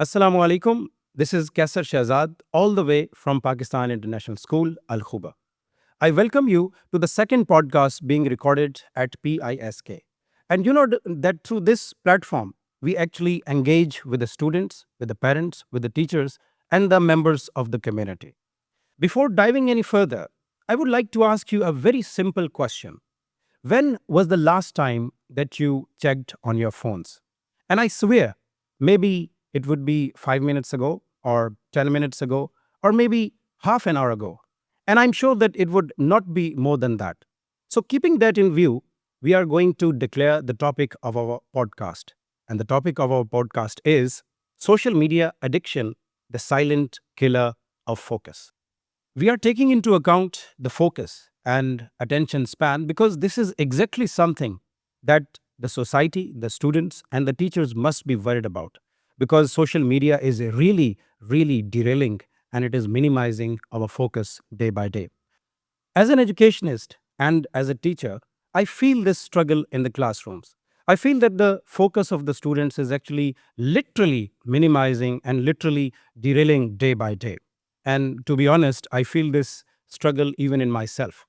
Assalamu alaikum. This is Kaisar Shahzad, all the way from Pakistan International School, Al Khuba. I welcome you to the second podcast being recorded at PISK. And you know that through this platform, we actually engage with the students, with the parents, with the teachers, and the members of the community. Before diving any further, I would like to ask you a very simple question. When was the last time that you checked on your phones? And I swear, maybe it would be 5 minutes ago, or 10 minutes ago, or maybe half an hour ago. And I'm sure that it would not be more than that. So, keeping that in view, we are going to declare the topic of our podcast. And the topic of our podcast is social media addiction, the silent killer of focus. We are taking into account the focus and attention span because this is exactly something that the society, the students, and the teachers must be worried about because social media is really derailing and it is minimizing our focus day by day. As an educationist and as a teacher, I feel this struggle in the classrooms. I feel that the focus of the students is actually literally minimizing and literally derailing day by day. And to be honest, I feel this struggle even in myself.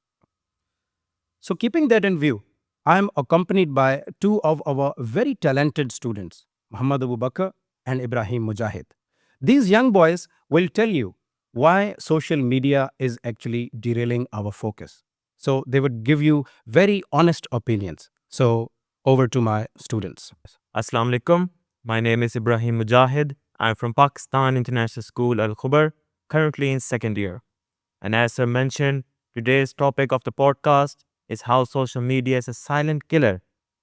So, keeping that in view, I am accompanied by two of our very talented students, Muhammad Abu Bakr and Ibrahim Mujahid. These young boys will tell you why social media is actually derailing our focus. So, they would give you very honest opinions. So, over to my students. Assalamu alaikum. My name is Ibrahim Mujahid. I'm from Pakistan International School Al Khubar, currently in second year. And as sir mentioned, today's topic of the podcast is how social media is a silent killer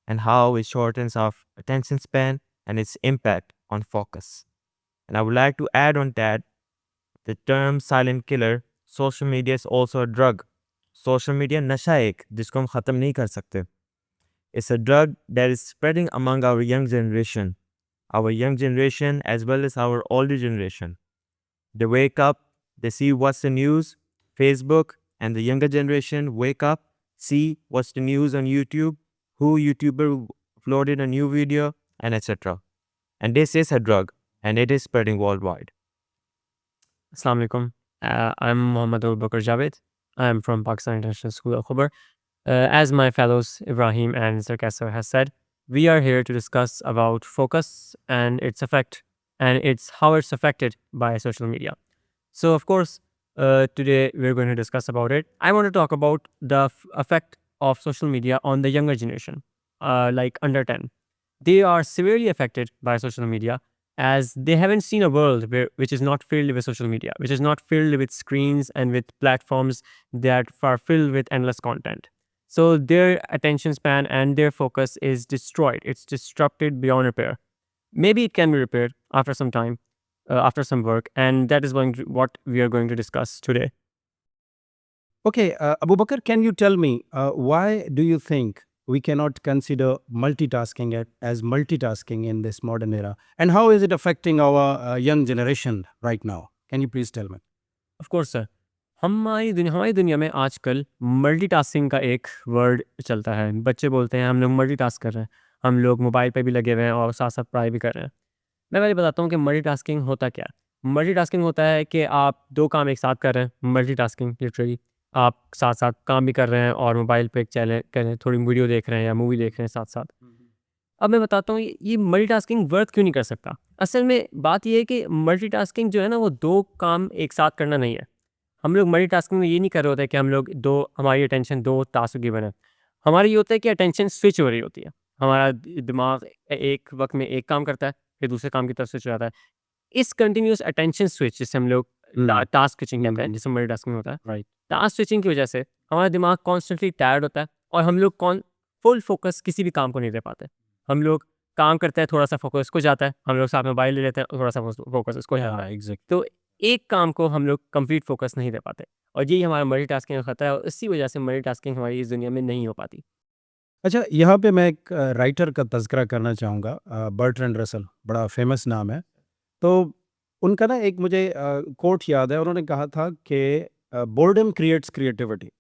and how it shortens our attention span and its impact on focus. And I would like to add on that the term silent killer, social media is also a drug. Social media नशा एक जिसको हम ख़त्म नहीं कर सकते. It's a drug that is spreading among our young generation as well as our older generation. They wake up, they see what's the news, Facebook, and the younger generation wake up, see what's the news on YouTube, who YouTuber uploaded a new video, and etc. And this is a drug, and it is spreading worldwide. Assalamu alaikum. I'm Muhammad Abu Bakr Javed. I'm from Pakistan International School Al Khubar. As my fellows Ibrahim and Mr. Kasser has said, we are here to discuss about focus and its effect and how it's affected by social media. So, of course, today we're going to discuss about it. I want to talk about the effect of social media on the younger generation, like under 10. They are severely affected by social media as they haven't seen a world which is not filled with social media, which is not filled with screens and with platforms that are filled with endless content. So their attention span and their focus is destroyed. It's disrupted beyond repair. Maybe it can be repaired after some time, after some work, and that is what we are going to discuss today. Okay, Abu Bakr, can you tell me why do you think we cannot consider multitasking as multitasking in this modern era? And how is it affecting our young generation right now? Can you please tell me? Of course, sir. हमारी दुनिया में आजकल multitasking का एक word चलता है. बच्चे बोलते हैं हम लोग मल्टीटास्क कर रहे हैं. हम लोग मोबाइल पे भी लगे हुए हैं और साथ साथ पढ़ाई भी कर रहे हैं. मैं पहले बताता हूँ कि मल्टीटास्किंग होता क्या है. मल्टीटास्किंग होता है कि आप दो काम एक साथ कर रहे हैं. मल्टीटास्किंग लिटरली आप साथ साथ काम भी कर रहे हैं और मोबाइल पे चैनल कर रहे हैं, थोड़ी वीडियो देख रहे हैं या मूवी देख रहे हैं साथ साथ. अब मैं बताता हूँ ये मल्टीटास्किंग वर्क क्यों नहीं कर सकता. असल में बात ये है कि मल्टीटास्किंग जो है ना वो दो काम एक साथ करना नहीं है. हम लोग मल्टीटास्किंग में ये नहीं कर रहे होते कि हम लोग हमारी अटेंशन दो टास्क की बने. हमारी ये होता है कि अटेंशन स्विच हो रही होती है. हमारा दिमाग एक वक्त में एक काम करता है फिर दूसरे काम की तरफ स्विच हो जाता है. इस कंटिन्यूस अटेंशन स्विच जिसे हम लोग टास्क स्विचिंग कहते हैं, जिसे मल्टीटास्किंग होता है, राइट. टास्क स्विचिंग की वजह से हमारा दिमाग कॉन्स्टेंटली टायर्ड होता है और हम लोग फुल फोकस किसी भी काम को नहीं दे पाते. हम लोग काम करते हैं, थोड़ा सा फोकस को जाता है, हम लोग साथ में मोबाइल ले लेते हैं, थोड़ा सा फोकस उसको जाता है. एग्जैक्ट. तो एक काम को हम लोग कंप्लीट फोकस नहीं दे पाते और यही हमारा मल्टीटास्किंग का खतरा है और इसी वजह से मल्टीटास्किंग हमारी इस दुनिया में नहीं हो पाती. अच्छा, यहाँ पे मैं एक राइटर का तज़किरा करना चाहूँगा. बर्ट्रैंड रसल, बड़ा फेमस नाम है. तो उनका ना एक मुझे कोट याद है. उन्होंने कहा था कि बोर्डम क्रिएट्स क्रिएटिविटी.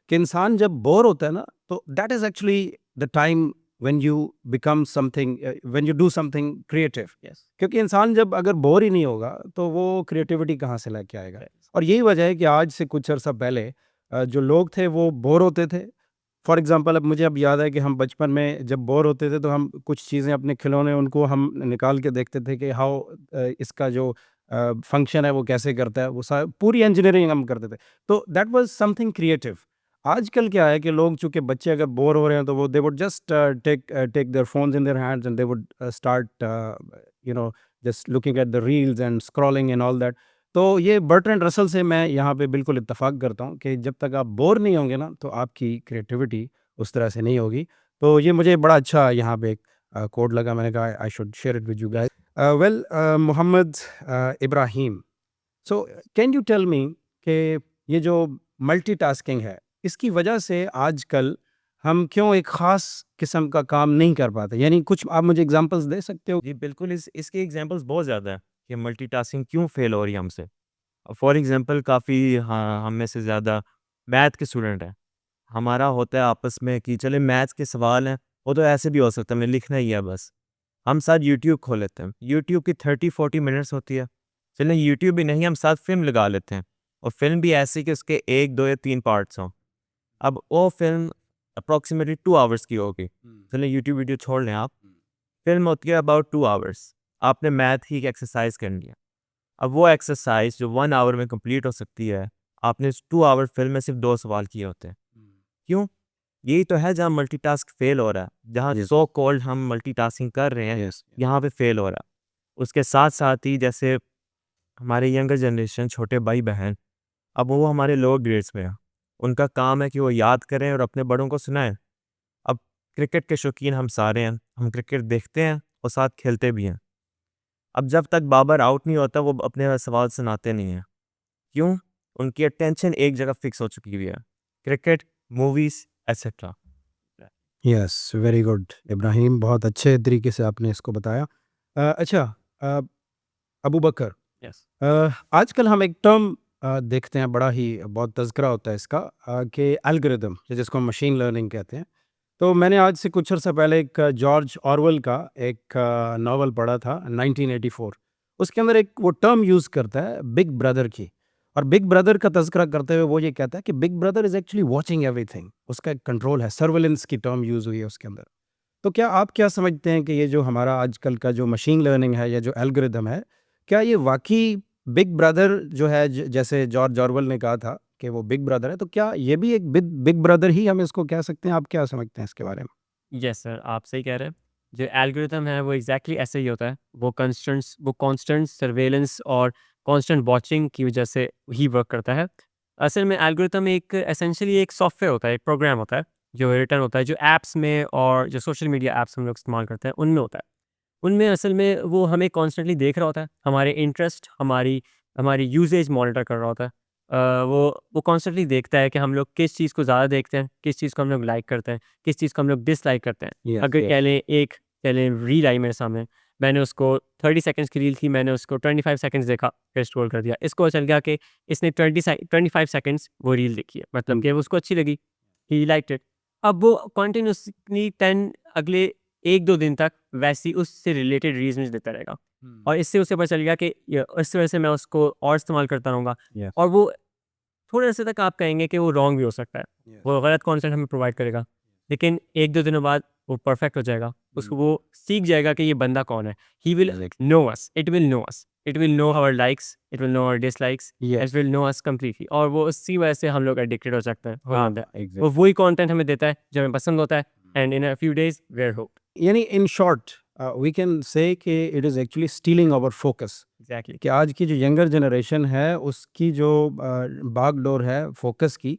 कि इंसान जब बोर होता है ना तो that is actually the time when you become something, when you do something creative. Yes. क्योंकि इंसान जब अगर बोर ही नहीं होगा तो वो क्रिएटिविटी कहाँ से लेके आएगा. और यही वजह है कि आज से कुछ अर्सा पहले जो लोग थे वो बोर होते थे. फॉर एग्जांपल अब मुझे अब याद है कि हम बचपन में जब बोर होते थे तो हम कुछ चीज़ें अपने खिलौने उनको हम निकाल के देखते थे कि हाउ इसका जो फंक्शन है वो कैसे करता है, वो पूरी इंजीनियरिंग हम करते थे. तो दैट वाज समथिंग क्रिएटिव. आजकल क्या है कि लोग चूंकि बच्चे अगर बोर हो रहे हैं तो वो they would just take their phones in their hands and they would start you know just looking at the reels and scrolling and all that. तो ये बर्ट्रैंड रसल से मैं यहाँ पे बिल्कुल इत्तेफाक करता हूँ कि जब तक आप बोर नहीं होंगे ना तो आपकी क्रिएटिविटी उस तरह से नहीं होगी. तो ये मुझे बड़ा अच्छा यहाँ पे एक कोड लगा. मैंने कहा I should share it with you guys. Well Mohammed Ibrahim, so can you tell me कि ये जो मल्टीटास्किंग है इसकी वजह से आजकल हम क्यों एक ख़ास किस्म का काम नहीं कर पाते? यानी कुछ आप मुझे एग्जांपल्स दे सकते हो? जी बिल्कुल, इसके एग्जांपल्स बहुत ज़्यादा है कि मल्टीटास्किंग क्यों फेल हो रही है हमसे. फॉर एग्जांपल काफ़ी हाँ हम में से ज़्यादा मैथ के स्टूडेंट हैं. हमारा होता है आपस में कि चले मैथ्स के सवाल हैं, वो तो ऐसे भी हो सकता है, हमें लिखना ही है बस. हम साथ यूट्यूब खोल लेते हैं. यूट्यूब की 30-40 मिनट्स होती है. चलें यूट्यूब भी नहीं, हम साथ फ़िल्म लगा लेते हैं, और फ़िल्म भी ऐसी कि उसके 1, 2 या 3 पार्ट्स हों. अब वो फ़िल्म अप्रॉक्सिमेटली 2 आवर्स की होगी. चलें यूट्यूब वीडियो छोड़ लें आप. फ़िल्म होती है अबाउट 2 आवर्स. आपने मैथ की एक एक्सरसाइज करनी है. अब वो एक्सरसाइज जो 1 आवर में कंप्लीट हो सकती है, आपने इस 2 आवर फ़िल्म में सिर्फ 2 सवाल किए होते हैं. क्यों? यही तो है जहाँ मल्टीटास्क फेल हो रहा है. जहाँ Yes. सो कॉल्ड हम मल्टीटास्किंग कर रहे हैं, Yes. यहाँ पे फेल हो रहा है. उसके साथ साथ ही जैसे हमारे यंगर जनरेशन, छोटे भाई बहन, अब वो हमारे लोअर ग्रेड्स में हैं. उनका काम है कि वो याद करें और अपने बड़ों को सुनाएं. अब क्रिकेट के शौकीन हम सारे हैं, हम क्रिकेट देखते हैं और साथ खेलते भी हैं. अब जब तक बाबर आउट नहीं होता वो अपने सवाल सुनाते नहीं हैं. क्यों? उनकी अटेंशन एक जगह फिक्स हो चुकी हुई है. Cricket, movies etcetera. Yes, very good Ibrahim, बहुत अच्छे तरीके से आपने इसको बताया. अच्छा, अ, अबू बकर, Yes. आजकल हम एक टर्म देखते हैं, बड़ा ही बहुत तज़किरा होता है इसका कि एल्गोरिदम, जिसको हम मशीन लर्निंग कहते हैं. तो मैंने आज से कुछ अर्सा पहले एक जॉर्ज ऑरवेल का एक नावल पढ़ा था 1984. उसके अंदर एक वो टर्म यूज़ करता है बिग ब्रदर की, और बिग ब्रदर का तज़किरा करते हुए वो ये कहता है कि big brother is actually watching everything. उसका एक कंट्रोल है, सर्वेलेंस की टर्म यूज़ हुई है उसके अंदर. तो क्या आप क्या समझते हैं कि ये जो हमारा आजकल का जो मशीन लर्निंग है या जो एल्गोरिदम है, क्या ये वाक़ई बिग ब्रदर जो है, जैसे जॉर्ज ऑरवेल ने कहा था कि वो बिग ब्रदर है, तो क्या ये भी एक बिग बिग ब्रदर ही हम इसको कह सकते हैं? आप क्या समझते हैं इसके बारे में? यस सर, आप सही कह रहे हैं. जो एल्गोरिथम है वो एग्जैक्टली ऐसे ही होता है. वो कांस्टेंट सर्वेलेंस और कांस्टेंट वॉचिंग की वजह से ही वर्क करता है. असल में एल्गोरिथम एक एसेंशियली एक सॉफ्टवेयर होता है, एक प्रोग्राम होता है जो रिटर्न होता है, जो ऐप्स में और जो सोशल मीडिया ऐप्स हम लोग इस्तेमाल करते हैं उनमें होता है. उनमें असल में वो हमें कॉन्स्टेंटली देख रहा होता है, हमारे इंटरेस्ट, हमारी हमारी यूसेज मॉनिटर कर रहा होता है. वो कॉन्स्टेंटली देखता है कि हम लोग किस चीज़ को ज़्यादा देखते हैं, किस चीज़ को हम लोग लाइक करते हैं, किस चीज़ को हम लोग डिसलाइक करते हैं. Yes, अगर yes. कह लें रील आई मेरे सामने, मैंने उसको 30 सेकंड्स की रील थी, मैंने उसको 25 सेकंड्स देखा, फिर स्क्रॉल कर दिया. इसको चल गया कि इसने 25 सेकंड्स वो रील देखी है, मतलब कि उसको अच्छी लगी, ही लाइक्ड इट. अब वो कंटिन्यूअसली 10 अगले 1-2 दिन तक वैसी उससे रिलेटेड रील्स मुझे देता रहेगा. और इससे उसे पता चल गया कि इस वजह से मैं उसको और इस्तेमाल करता रहूँगा. Yes. और वो थोड़े अर्से तक आप कहेंगे कि वो रॉन्ग भी हो सकता है. Yes. वो गलत कंटेंट हमें प्रोवाइड करेगा, लेकिन 1-2 दिनों बाद वो परफेक्ट हो जाएगा. उसको वो सीख जाएगा कि ये बंदा कौन है. He will Exactly. Know us, it will know us, it will know our likes, it will know our dislikes, Yes. It will know us completely. और वो उसी वजह से हम लोग एडिक्टेड हो सकते हैं, हो जाते हैं. Exactly. वो वही कंटेंट हमें देता है जो हमें पसंद होता है, and in a few days we are hooked. यानी in short we can say कि it is actually stealing our focus. Exactly. कि आज की जो यंगर जनरेशन है उसकी जो बागडोर है फोकस की,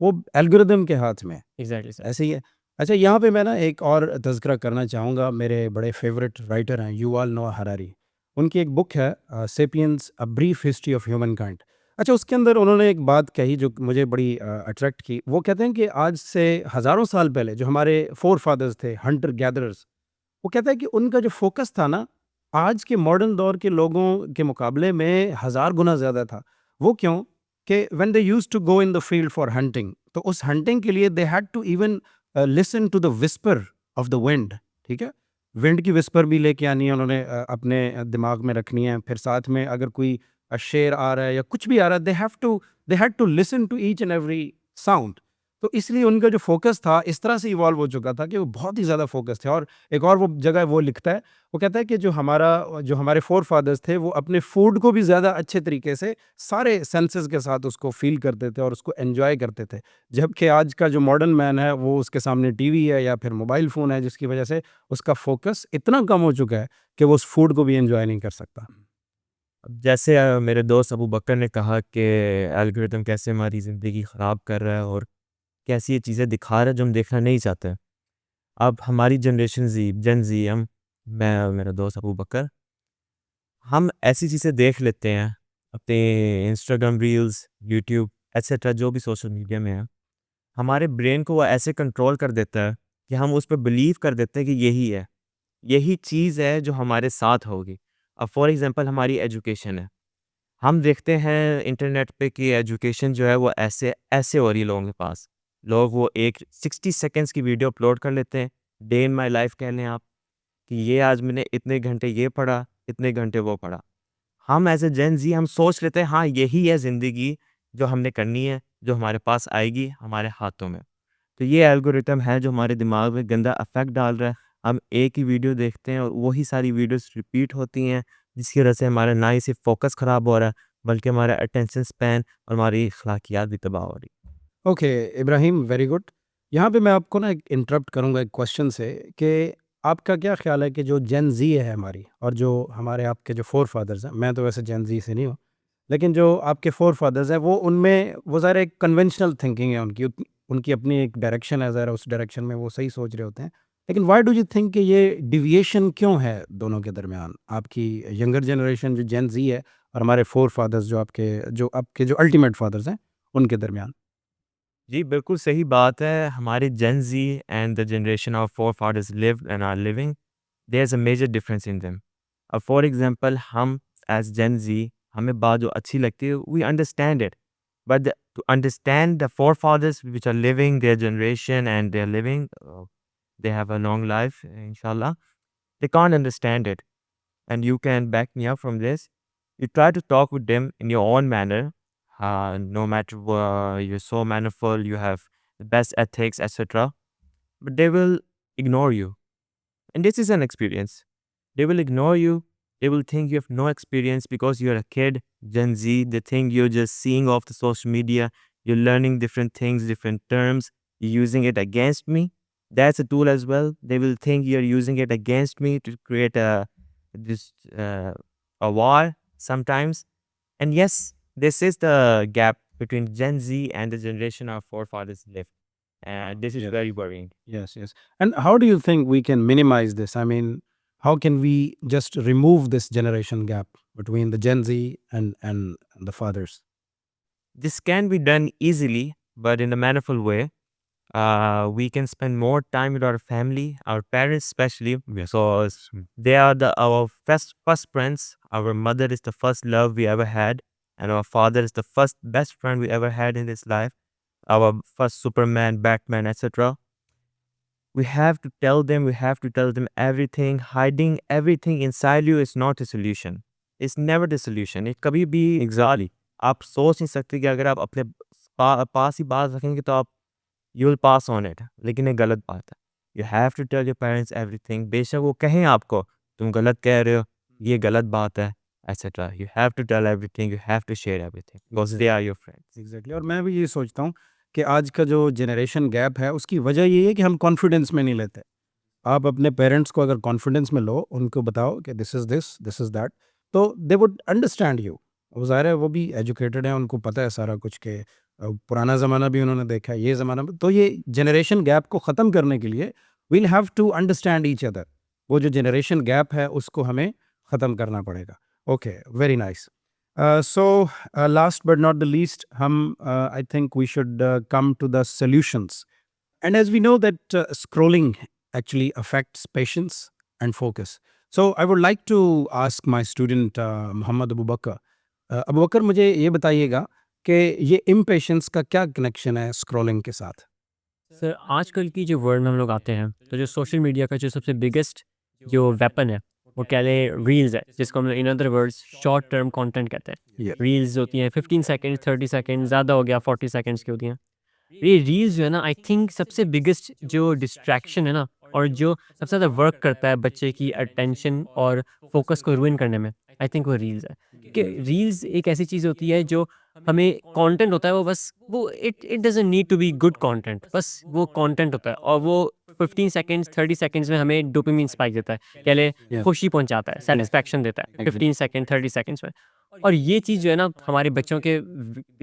वो एल्गोरिदम के हाथ में है. Exactly sir. ऐसे ही है. अच्छा, यहाँ पे मैं ना एक और तज़किरा करना चाहूँगा. मेरे बड़े फेवरेट राइटर हैं युवाल नोआ हरारी. उनकी एक बुक है sapiens a brief history of human kind. अच्छा, उसके अंदर उन्होंने एक बात कही जो मुझे बड़ी अट्रैक्ट की. वो कहते हैं कि आज से हज़ारों साल पहले जो हमारे फोर फादर्स थे, हंटर गैदरर्स, वो कहता है कि उनका जो फोकस था ना, आज के मॉडर्न दौर के लोगों के मुकाबले में 1000 गुना ज़्यादा था. वो क्यों? कि when they used to go in the field for hunting, तो उस हंटिंग के लिए they had to even listen to the whisper of the wind, ठीक है? विंड की विस्पर भी लेके आनी है उन्होंने, अपने दिमाग में रखनी है। फिर साथ में अगर कोई शेर आ रहा है या कुछ भी आ रहा है, they had to listen to each and every sound. तो इसलिए उनका जो फ़ोकस था इस तरह से इवॉल्व हो चुका था कि वो बहुत ही ज़्यादा फ़ोकस थे। और एक और वो जगह वो लिखता है, वो कहता है कि जो हमारे फ़ोरफ़ादर्स थे वो अपने फूड को भी ज़्यादा अच्छे तरीके से सारे सेंसेस के साथ उसको फ़ील करते थे और उसको एन्जॉय करते थे। जबकि आज का जो मॉडर्न मैन है वो उसके सामने टीवी है या फिर मोबाइल फ़ोन है, जिसकी वजह से उसका फ़ोकस इतना कम हो चुका है कि वो उस फूड को भी एन्जॉय नहीं कर सकता। अब जैसे मेरे दोस्त अबू बकर ने कहा कि एल्गोरिदम कैसे हमारी ज़िंदगी ख़राब कर रहा है और कैसी ये चीज़ें दिखा रहा है जो हम देखना नहीं चाहते। अब हमारी जनरेशन ज़ी, जेन ज़ी, मैं और मेरा दोस्त अबू बकर, हम ऐसी चीज़ें देख लेते हैं अपने इंस्टाग्राम रील्स, यूट्यूब एटसेट्रा जो भी सोशल मीडिया में है। हमारे ब्रेन को वो ऐसे कंट्रोल कर देता है कि हम उस पे बिलीव कर देते हैं कि यही है। यही चीज़ है जो हमारे साथ होगी। अब फॉर एग्ज़ाम्पल हमारी एजुकेशन है। हम देखते हैं इंटरनेट पे कि एजुकेशन जो है वो ऐसे ऐसे हो रही है लोगों के पास। लोग वो एक 60 सेकंड्स की वीडियो अपलोड कर लेते हैं। डे इन माय लाइफ कह लें आप, कि ये आज मैंने इतने घंटे ये पढ़ा, इतने घंटे वो पढ़ा। हम एज़ अ जेन ज़ी हम सोच लेते हैं हाँ, यही है ज़िंदगी जो हमने करनी है, जो हमारे पास आएगी हमारे हाथों में। तो ये एल्गोरिथम है जो हमारे दिमाग में गंदा इफ़ेक्ट डाल रहा है। हम एक ही वीडियो देखते हैं और वही सारी वीडियोज़ रिपीट होती हैं, जिसकी वजह से हमारा ना ही सिर्फ़ फ़ोकस ख़राब हो रहा है, बल्कि हमारा अटेंशन स्पैन और हमारी अखलाकियात भी तबाह हो रही है। Okay, Ibrahim, very good. यहाँ पे मैं आपको ना एक इंटरप्ट करूँगा एक क्वेश्चन से कि आपका क्या ख़्याल है कि जो जेन ज़ी है हमारी और जो हमारे आपके जो फ़ोरफ़ादर्स हैं, मैं तो वैसे जेन ज़ी से नहीं हूँ, लेकिन जो आपके फ़ोरफ़ादर्स हैं वो उनमें वो ज़ाहिर एक कन्वेंशनल थिंकिंग है उनकी, उनकी अपनी एक डायरेक्शन है, ज़ाहिर उस डायरेक्शन में वो सही सोच रहे होते हैं। लेकिन व्हाई डू यू थिंक कि ये डेविएशन क्यों है दोनों के दरमियान? आपकी यंगर जनरेशन जो जेन ज़ी है और हमारे फ़ोरफ़ादर्स जो आपके अल्टीमेट फ़ादर्स हैं, उनके दरमियान? जी, बिल्कुल सही बात है। हमारे Gen Z and the generation of forefathers lived and are living, there is a major difference in them. अब फॉर एग्ज़ाम्पल हम एज़ जेन ज़ी हमें बात जो अच्छी लगती है, we understand it. But to understand the forefathers which are living their generation and they're living, they have a long life, inshallah. They can't understand it. And you can back me up from this. You try to talk with them in your own manner. No matter you're so mannerful, you have the best ethics, etc. But they will ignore you. And this is an experience. They will ignore you. They will think you have no experience because you're a kid, Gen Z. They think you're just seeing off the social media. You're learning different things, different terms. You're using it against me. That's a tool as well. They will think you're using it against me to create this a war sometimes. And yes, this is the gap between Gen Z and the generation our forefathers lived. And this is Yes. very worrying. Yes, yes. And how do you think we can minimize this? I mean, how can we just remove this generation gap between the Gen Z and the fathers? This can be done easily, but in a mannerful way. We can spend more time with our family, our parents especially, because they are our first friends. Our mother is the first love we ever had, and our father is the first best friend we ever had in this life. Our first Superman, Batman, etc. We have to tell them everything. Hiding everything inside you is not a solution. It's never the solution. It कभी भी exactly आप सोच नहीं सकते कि अगर आप अपने पास ही बात रखेंगे तो आप you will pass on it, लेकिन ये गलत बात है। You have to tell your parents everything, बेशक वो कहें आपको तुम गलत कह रहे हो, ये गलत बात है, etcetera. You have to tell everything, you have to share everything because they are your friends. Exactly. और मैं भी ये सोचता हूँ कि आज का जो जनरेशन गैप है उसकी वजह ये है कि हम कॉन्फिडेंस में नहीं लेते। आप अपने पेरेंट्स को अगर कॉन्फिडेंस में लो, उनको बताओ कि दिस इज़ दैट, तो दे वुड अंडरस्टैंड यू। वो ज़ाहिर है वो भी एजुकेटेड हैं, उनको पता है सारा कुछ कि पुराना ज़माना भी उन्होंने देखा है, ये ज़माना भी। तो ये जनरेशन गैप को ख़त्म करने के लिए we'll have to understand each other. वो जो जनरेशन गैप है उसको हमें ख़त्म करना पड़ेगा। Okay, very nice. So last but not the least, हम I think we should come to the solutions. And as we know that scrolling actually affects patience and focus. So I would like to ask my student Muhammad Abu Bakr. Abu Bakr, मुझे ये बताइएगा कि ये impatience का क्या connection है scrolling के साथ? सर आजकल की जो वर्ल्ड में हम लोग आते हैं तो जो सोशल मीडिया का जो सबसे बिगेस्ट जो वेपन है वो कह लें रील्स है, जिसको हम लोग in other words short term content कहते हैं। रील्स होती हैं 15 सेकेंड 30 सेकेंड, ज़्यादा हो गया 40 सेकेंड्स की होती हैं। ये रील्स जो है ना, आई थिंक सबसे बिगेस्ट जो डिस्ट्रैक्शन है ना, और जो सबसे ज़्यादा वर्क करता है बच्चे की अटेंशन और फोकस को रूइन करने में, आई थिंक वो रील्स है। कि रील्स एक ऐसी चीज़ होती है जो हमें कंटेंट होता है, वो बस वो it it doesn't need to be good content, बस वो कंटेंट होता है और वो 15 सेकेंड्स 30 सेकेंड्स में हमें डोपामिन स्पाइक देता है, कह ले खुशी पहुंचाता है, सेटिस्फैक्शन देता है 15 सेकेंड 30 सेकेंड्स में। और ये चीज़ जो है ना, हमारे बच्चों के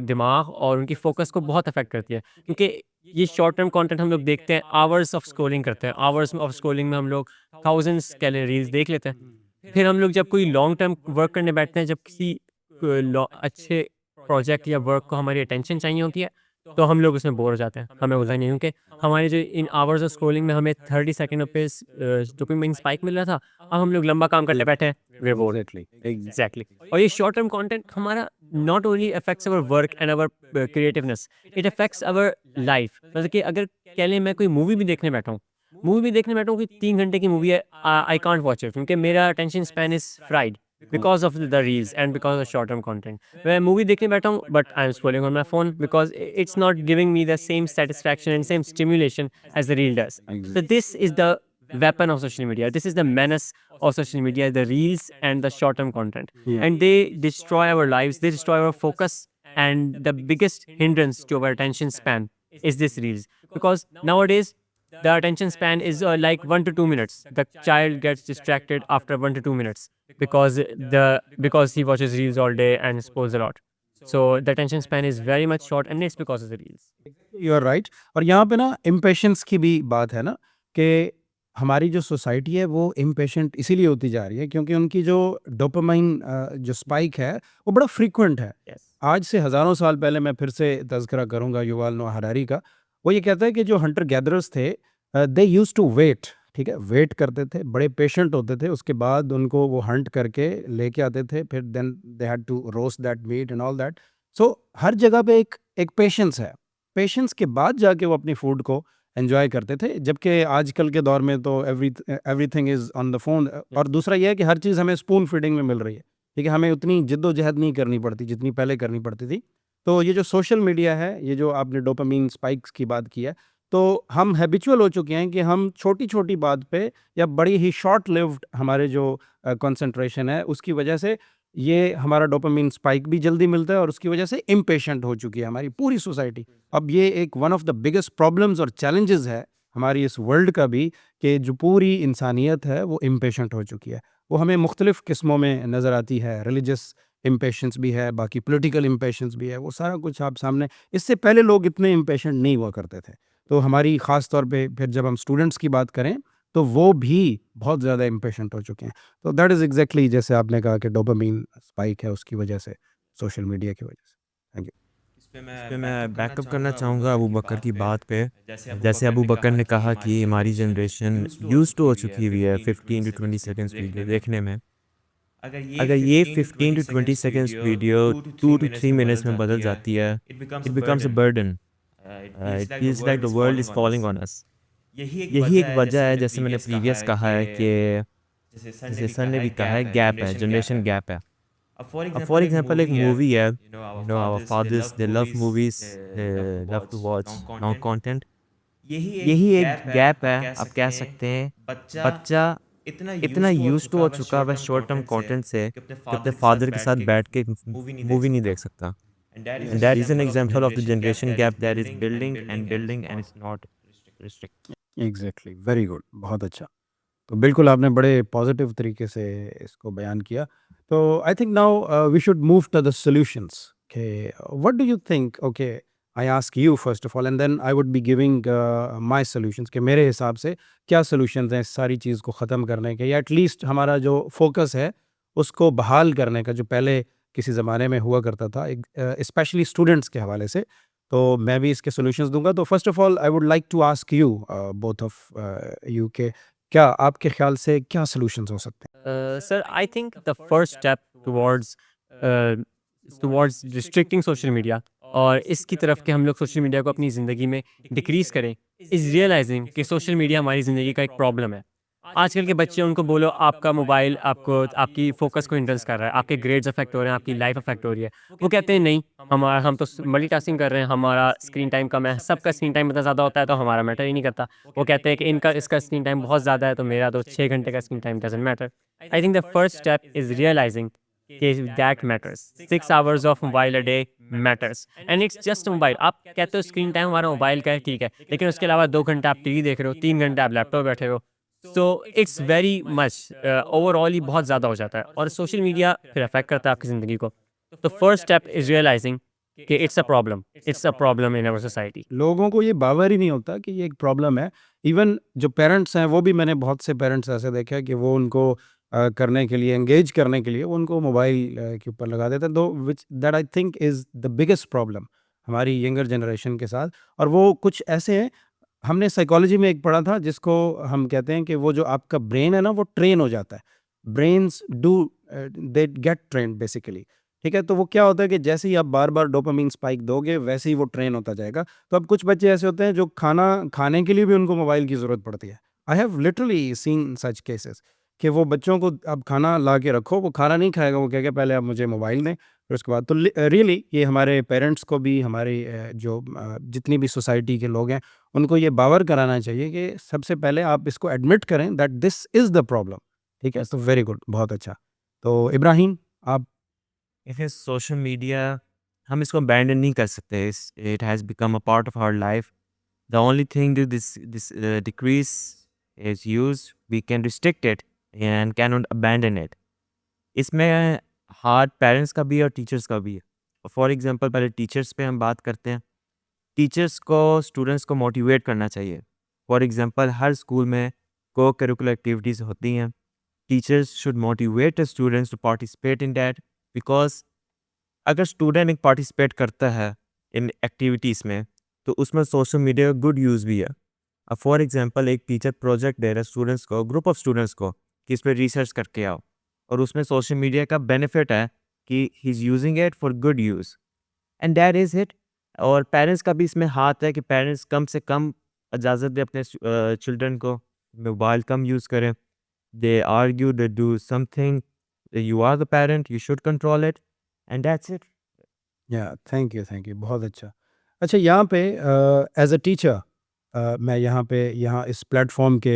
दिमाग और उनकी फोकस को बहुत अफेक्ट करती है, क्योंकि ये शॉर्ट टर्म कंटेंट हम लोग देखते हैं, आवर्स ऑफ स्क्रॉलिंग करते हैं, आवर्स ऑफ स्क्रॉलिंग में हम लोग थाउजेंड्स कह लें रील्स देख लेते हैं। फिर हम लोग जब कोई लॉन्ग टर्म वर्क करने बैठते हैं, जब किसी अच्छे प्रोजेक्ट या वर्क को हमारी अटेंशन चाहिए होती है, तो हम लोग उसमें बोर हो जाते हैं, हमें होता नहीं, क्योंकि हमारे जो इन आवर्स ऑफ स्क्रॉलिंग में हमें 30 सेकेंड पे डोपामाइन स्पाइक मिल रहा था, अब हम लोग लंबा काम करने बैठे हैं, वे बोर। एग्जैक्टली। और ये शॉर्ट टर्म कंटेंट हमारा not only affects our work and our creativeness, it affects our life. मतलब कि अगर कह लें मैं कोई मूवी भी देखने बैठा हूँ, कि 3 घंटे की मूवी है, आई कॉन्ट वॉच इट, क्योंकि मेरा attention span is fried because of the reels and because of short term content. मैं मूवी देखने बैठा हूँ but I am scrolling on my phone because it's not giving me the same satisfaction and same stimulation as the reel does. So this is the weapon of social media. This is the menace of social media, the reels and the short-term content. And they destroy our lives, they destroy our focus, and the biggest hindrance to our attention span is this reels. Because nowadays, the attention span is like 1 to 2 minutes. The child gets distracted after 1 to 2 minutes because he watches reels all day and scrolls a lot. So the attention span is very much short, and it's because of the reels. You are right. और यहाँ पे ना impatience की भी बात है ना, कि हमारी जो सोसाइटी है वो इम्पेशेंट इसीलिए होती जा रही है क्योंकि उनकी जो डोपामाइन जो स्पाइक है वो बड़ा फ्रीक्वेंट है। Yes. आज से हज़ारों साल पहले मैं फिर से तज़किरा करूँगा युval नोआ हरारी का। वो ये कहता है कि जो हंटर गैदरर्स थे, दे यूज़ टू वेट, ठीक है, वेट करते थे, बड़े पेशेंट होते थे, उसके बाद उनको वो हंट करके लेके आते थे, फिर then they had to roast that meat and all that. So हर जगह पे एक पेशेंस है, पेशेंस के बाद जाके वो अपनी फूड को एंजॉय करते थे, जबकि आजकल के दौर में तो everything is on the phone. और दूसरा ये है कि हर चीज़ हमें स्पून फीडिंग में मिल रही है, ठीक है, हमें उतनी जिद्दोजहद नहीं करनी पड़ती जितनी पहले करनी पड़ती थी। तो ये जो सोशल मीडिया है, ये जो आपने डोपामीन स्पाइक्स की बात की है, तो हम हैबिचुअल हो चुके हैं कि हम छोटी-छोटी बात पे या बड़ी ही शॉर्ट लिव्ड हमारे जो कंसंट्रेशन है उसकी वजह से ये हमारा डोपामीन स्पाइक भी जल्दी मिलता है और उसकी वजह से इम्पेशेंट हो चुकी है हमारी पूरी सोसाइटी। अब ये एक one of the biggest problems और चैलेंजेस है हमारी इस वर्ल्ड का भी, कि जो पूरी इंसानियत है वो इम्पेशेंट हो चुकी है। वो हमें मुख्तलिफ़ किस्मों में नज़र आती है, रिलीजियस इम्पेशेंस भी है, बाकी पॉलिटिकल इम्पेशेंस भी है, वो सारा कुछ आप सामने। इससे पहले लोग इतने इम्पेशेंट नहीं हुआ करते थे। तो हमारी ख़ास तौर पे फिर जब हम स्टूडेंट्स की बात करें तो वो भी बहुत ज़्यादा इम्पेशेंट हो चुके हैं। तो दैट इज़ एग्जैक्टली जैसे आपने कहा कि डोपामीन स्पाइक है उसकी वजह से, सोशल मीडिया की वजह से। Thank you. इस पे मैं बैकअप करना चाहूँगा अबू बकर की बात पे। जैसे अबू बकर ने कहा कि हमारी जनरेशन यूज़ टू हो चुकी हुई है 15 to 20 सेकेंड्स वीडियो देखने में। अगर ये 15 to 20 seconds video 2 to 3 minutes में बदल जाती है, it becomes a burden. It feels like the world is falling on us. यही एक वजह है, जैसे मैंने प्रीवियस कहा है कि जैसे सर ने भी कहा है, गैप है, जनरेशन गैप है। अब फॉर एग्जांपल एक मूवी है, our fathers they love movies, they love to watch long content. यही एक गैप है, आप कह सकते हैं। बच्चा इतना यूज टू हो चुका है शॉर्ट टर्म कंटेंट से कि अपने फादर के साथ बैठ के मूवी नहीं देख सकता। And that is an example of the generation gap that is building and it's not restrict. Exactly, very good, बहुत अच्छा। तो बिल्कुल आपने बड़े पॉजिटिव तरीके से इसको बयान किया। तो I think now we should move to the solutions. Okay, what do you think? Okay, I ask you first of all, and then I would be giving my solutions कि मेरे हिसाब से क्या solutions हैं इस सारी चीज़ को ख़त्म करने के, या एटलीस्ट हमारा जो फोकस है उसको बहाल करने का, जो पहले किसी ज़माने में हुआ करता था, स्पेशली स्टूडेंट्स के हवाले से। तो मैं भी इसके सॉल्यूशंस दूंगा। तो first of all I would like to ask you, both of you, के क्या आपके ख्याल से क्या सॉल्यूशंस हो सकते हैं? Sir, I think the first step towards restricting social media और इसकी तरफ कि हम लोग सोशल मीडिया को अपनी ज़िंदगी में डिक्रीज़ करें, इज़ रियलाइजिंग कि सोशल मीडिया हमारी ज़िंदगी का एक प्रॉब्लम है। आजकल के बच्चे उनको बोलो आपका मोबाइल आपको आपकी फ़ोकस को हिंड्रेंस कर रहा है, आपके ग्रेड्स अफ़ेक्ट हो रहे हैं, आपकी लाइफ़ अफ़ेक्ट हो रही है। वो कहते हैं नहीं, हम तो मल्टीटास्किंग कर रहे हैं, हमारा स्क्रीन टाइम कम है, सबका स्क्रीन टाइम इतना ज़्यादा होता है तो हमारा मैटर ही नहीं करता। वो कहते हैं कि इनका इसका स्क्रीन टाइम बहुत ज़्यादा है तो मेरा तो 6 घंटे का screen time doesn't matter. I think the first step is realising कि that matters. 6 hours of mobile a day matters and it's just mobile. आप कहते हो स्क्रीन टाइम हमारा मोबाइल का है, ठीक है, लेकिन उसके अलावा 2 घंटे आप टीवी देख रहे हो, 3 घंटे आप लैपटॉप पे बैठे हो। So it's very much overall ही बहुत ज़्यादा हो जाता है और सोशल मीडिया फिर अफेक्ट करता है आपकी ज़िंदगी को। तो फर्स्ट स्टेप इज़ रियलाइजिंग कि it's a problem in our society. लोगों को ये बावर ही नहीं होता कि ये एक प्रॉब्लम है। इवन जो पेरेंट्स हैं वो भी, मैंने बहुत से पेरेंट्स ऐसे देखे हैं कि वो उनको करने के लिए, एंगेज करने के लिए वो उनको मोबाइल के ऊपर लगा देते हैं, दो which that I think is the biggest problem हमारी यंगर जनरेशन के साथ। और वो कुछ ऐसे हैं, हमने साइकोलॉजी में एक पढ़ा था जिसको हम कहते हैं कि वो जो आपका ब्रेन है ना वो ट्रेन हो जाता है। Brains do they get trained basically. ठीक है, तो वो क्या होता है कि जैसे ही आप बार-बार डोपामाइन स्पाइक दोगे वैसे ही वो ट्रेन होता जाएगा। तो अब कुछ बच्चे ऐसे होते हैं जो खाना खाने के लिए भी उनको मोबाइल की ज़रूरत पड़ती है। I have literally scene such cases कि वो बच्चों को आप खाना ला के रखो, वो खाना नहीं खाएगा, वो कहेगा पहले आप मुझे मोबाइल दें, फिर उसके बाद तो रियली ये हमारे पेरेंट्स को भी, हमारी जो जितनी भी सोसाइटी के लोग हैं, उनको ये बावर कराना चाहिए कि सबसे पहले आप इसको एडमिट करें that this is the problem. ठीक है? तो वेरी गुड, बहुत अच्छा। तो इब्राहिम, आप इसे सोशल मीडिया हम इसको अबैंडन नहीं कर सकते। It has become a part of our life. The only thing this decrease is use we can restrict it and can not abandon it. इसमें हार्ट पेरेंट्स का भी है और टीचर्स का भी है। फॉर एग्जांपल पहले टीचर्स पे हम बात करते हैं। टीचर्स को स्टूडेंट्स को मोटिवेट करना चाहिए। फॉर एग्जांपल हर स्कूल में को करिकुलर एक्टिविटीज़ होती हैं। Teachers should motivate the students to participate in that, because अगर स्टूडेंट एक पार्टिसिपेट करता है इन एक्टिविटीज़ में तो उसमें सोशल मीडिया का गुड यूज़ भी है। अब फॉर एग्जांपल एक टीचर प्रोजेक्ट दे रहा है स्टूडेंट्स को, ग्रुप ऑफ स्टूडेंट्स को, कि इस पे रिसर्च करके आओ, और उसमें सोशल मीडिया का बेनिफिट है कि he is using it for good use and that is it. और पेरेंट्स का भी इसमें हाथ है कि पेरेंट्स कम से कम इजाज़त दें अपने चिल्ड्रन को, मोबाइल कम यूज़ करें। They argue, they do something, you are the parent, you should control it and that's it. या थैंक यू, बहुत अच्छा। अच्छा, यहाँ पे एज़ अ टीचर मैं यहाँ इस प्लेटफ़ॉर्म के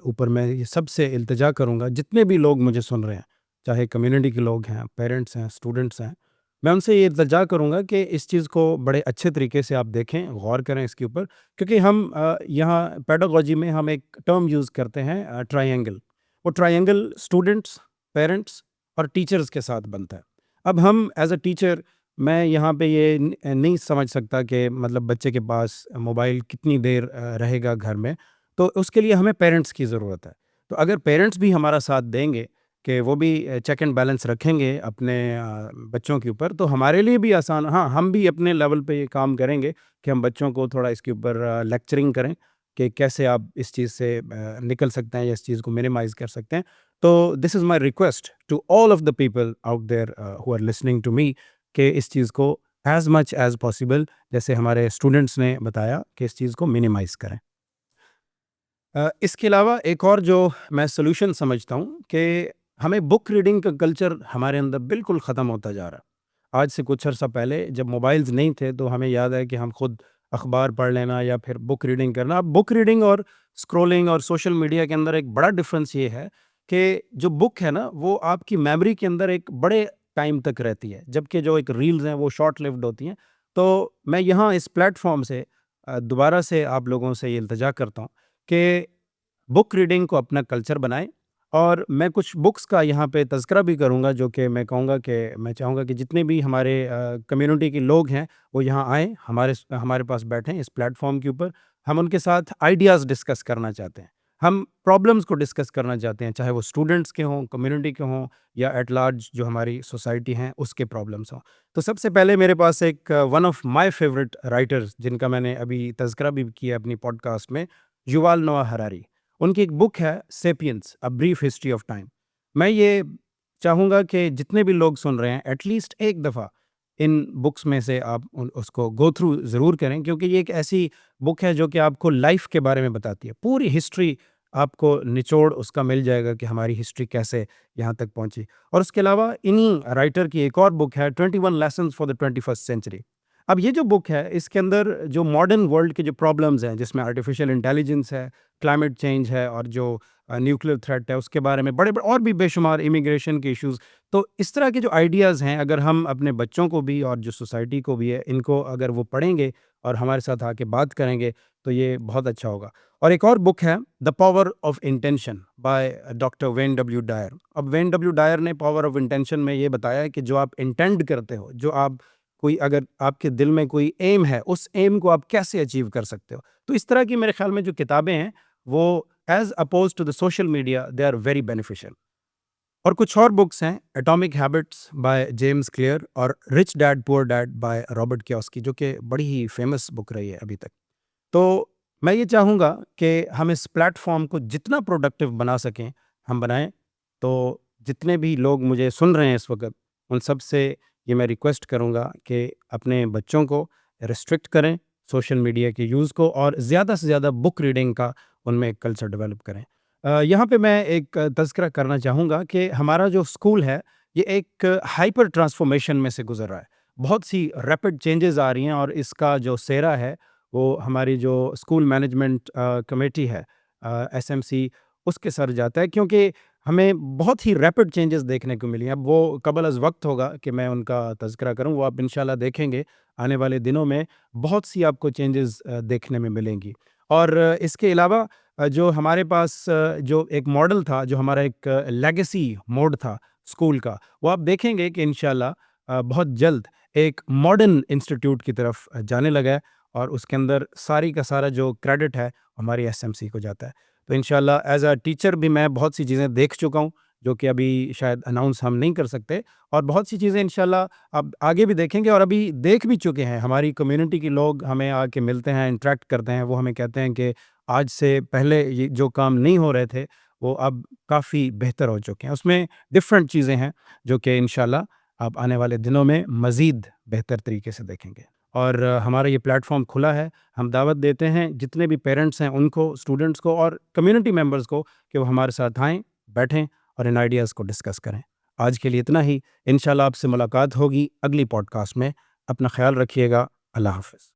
ऊपर मैं ये सबसे इल्तिजा करूँगा, जितने भी लोग मुझे सुन रहे हैं, चाहे कम्युनिटी के लोग हैं, पेरेंट्स हैं, स्टूडेंट्स हैं, मैं उनसे ये इल्तिजा करूँगा कि इस चीज़ को बड़े अच्छे तरीके से आप देखें, गौर करें इसके ऊपर, क्योंकि हम यहाँ पेडागॉजी में हम एक टर्म यूज़ करते हैं ट्रायंगल। वो ट्रायंगल स्टूडेंट्स, पेरेंट्स और टीचर्स के साथ बनता है। अब हम एज़ अ टीचर, मैं यहाँ पे ये नहीं समझ सकता कि मतलब बच्चे के पास मोबाइल कितनी देर रहेगा घर में, तो उसके लिए हमें पेरेंट्स की ज़रूरत है। तो अगर पेरेंट्स भी हमारा साथ देंगे कि वो भी चेक एंड बैलेंस रखेंगे अपने बच्चों के ऊपर, तो हमारे लिए भी आसान, हाँ, हम भी अपने लेवल पे ये काम करेंगे कि हम बच्चों को थोड़ा इसके ऊपर लेक्चरिंग करें कि कैसे आप इस चीज़ से निकल सकते हैं या इस चीज़ को मिनिमाइज़ कर सकते हैं। तो this is my request to all of the people out there who are listening to me कि इस चीज़ को एज़ मच एज़ पॉसिबल, जैसे हमारे स्टूडेंट्स ने बताया, कि इस चीज़ को मिनिमाइज़ करें। इसके अलावा एक और जो मैं सॉल्यूशन समझता हूँ कि हमें बुक रीडिंग का कल्चर हमारे अंदर बिल्कुल ख़त्म होता जा रहा है। आज से कुछ अर्सा पहले जब मोबाइल्स नहीं थे तो हमें याद है कि हम खुद अखबार पढ़ लेना या फिर बुक रीडिंग करना। अब बुक रीडिंग और स्क्रॉलिंग और सोशल मीडिया के अंदर एक बड़ा डिफरेंस ये है कि जो बुक है ना वो आपकी मेमोरी के अंदर एक बड़े टाइम तक रहती है, जबकि जो एक रील्स हैं वो शॉर्ट लिव्ड होती हैं। तो मैं यहाँ इस प्लेटफॉर्म से दोबारा से आप लोगों से ये इल्तजा करता हूँ कि बुक रीडिंग को अपना कल्चर बनाएं। और मैं कुछ बुक्स का यहाँ पे तज़किरा भी करूँगा जो कि मैं कहूँगा कि मैं चाहूँगा कि जितने भी हमारे कम्युनिटी के लोग हैं वो यहाँ आएँ, हमारे पास बैठें इस प्लेटफॉर्म के ऊपर। हम उनके साथ आइडियाज़ डिस्कस करना चाहते हैं, हम प्रॉब्लम्स को डिस्कस करना चाहते हैं, चाहे वो स्टूडेंट्स के हों, कम्युनिटी के हों, या एट लार्ज जो हमारी सोसाइटी हैं उसके प्रॉब्लम्स हों। तो सबसे पहले मेरे पास एक one of my favourite writers जिनका मैंने अभी तज़किरा भी किया अपनी पॉडकास्ट में, युval नोआ हरारी। उनकी एक बुक है sapiens a brief history of time. मैं ये चाहूँगा कि जितने भी लोग सुन रहे हैं एटलीस्ट एक दफ़ा इन बुक्स में से आप उसको गो थ्रू ज़रूर करें, क्योंकि ये एक ऐसी बुक है जो कि आपको लाइफ के बारे में बताती है। पूरी हिस्ट्री आपको निचोड़ उसका मिल जाएगा कि हमारी हिस्ट्री कैसे यहाँ तक पहुँची। और उसके अलावा इन्हीं राइटर की एक और बुक है 21 lessons for the 21st century. अब ये जो बुक है इसके अंदर जो मॉडर्न वर्ल्ड के जो प्रॉब्लम्स हैं, जिसमें आर्टिफिशियल इंटेलिजेंस है, क्लाइमेट चेंज है और जो न्यूक्लियर थ्रेट है उसके बारे में बड़े-बड़े और भी बेशुमार इमिग्रेशन के इश्यूज़। तो इस तरह के जो आइडियाज़ हैं, अगर हम अपने बच्चों को भी और जो सोसाइटी को भी है, इनको अगर वो पढ़ेंगे और हमारे साथ आके बात करेंगे तो ये बहुत अच्छा होगा। और एक और बुक है the power of intention by doctor Wayne W Dyer. अब वेन डब्ल्यू डायर ने पावर ऑफ इंटेंशन में ये बताया है कि जो आप इंटेंड करते हो, जो आप कोई अगर आपके दिल में कोई एम है, उस एम को आप कैसे अचीव कर सकते हो। तो इस तरह की मेरे ख्याल में जो किताबें हैं वो as opposed to the social media they are very beneficial. और कुछ और बुक्स हैं, atomic habits by James Clear और rich dad poor dad by Robert Kiyosaki, जो कि बड़ी ही फेमस बुक रही है अभी तक। तो मैं ये चाहूँगा कि हम इस प्लेटफ़ॉर्म को जितना प्रोडक्टिव बना सकें, हम बनाएँ। तो जितने भी लोग मुझे सुन रहे हैं इस वक़्त, उन सब से ये मैं रिक्वेस्ट करूँगा कि अपने बच्चों को रिस्ट्रिक्ट करें सोशल मीडिया के यूज़ को और ज़्यादा से ज़्यादा बुक रीडिंग का उनमें एक कल्चर डेवलप करें। यहाँ पे मैं एक तज़किरा करना चाहूँगा कि हमारा जो स्कूल है, ये एक हाइपर ट्रांसफ़ॉर्मेशन में से गुज़र रहा है। बहुत सी रैपिड चेंजेज़ आ रही हैं और इसका जो सेहरा है, वो हमारी जो स्कूल मैनेजमेंट कमेटी है, एसएमसी, उसके सर जाता है, क्योंकि हमें बहुत ही रैपिड चेंजेस देखने को मिली हैं। अब वो कबल अज़ वक़्त होगा कि मैं उनका तज़किरा करूँ, वो आप इंशाल्लाह देखेंगे आने वाले दिनों में बहुत सी आपको चेंजेस देखने में मिलेंगी। और इसके अलावा जो हमारे पास जो एक मॉडल था, जो हमारा एक लेगेसी मोड था स्कूल का, वो आप देखेंगे कि इंशाल्लाह बहुत जल्द एक मॉडर्न इंस्टीट्यूट की तरफ जाने लगा है और उसके अंदर सारी का सारा जो क्रेडिट है हमारी एसएमसी को जाता है। तो इंशाल्लाह एज़ अ टीचर भी मैं बहुत सी चीज़ें देख चुका हूँ, जो कि अभी शायद अनाउंस हम नहीं कर सकते, और बहुत सी चीज़ें इंशाल्लाह अब आगे भी देखेंगे और अभी देख भी चुके हैं। हमारी कम्युनिटी के लोग हमें आके मिलते हैं, इंटरैक्ट करते हैं, वो हमें कहते हैं कि आज से पहले ये जो काम नहीं हो रहे थे, वो अब काफ़ी बेहतर हो चुके हैं। उसमें डिफरेंट चीज़ें हैं, जो कि इंशाल्लाह आप आने वाले दिनों में मज़ीद बेहतर तरीके से देखेंगे। और हमारा ये प्लेटफ़ॉर्म खुला है, हम दावत देते हैं जितने भी पेरेंट्स हैं उनको, स्टूडेंट्स को और कम्युनिटी मेंबर्स को कि वो हमारे साथ आएँ, बैठें और इन आइडियाज़ को डिस्कस करें। आज के लिए इतना ही, इंशाल्लाह आपसे मुलाकात होगी अगली पॉडकास्ट में। अपना ख़्याल रखिएगा। अल्लाह हाफ़िज़।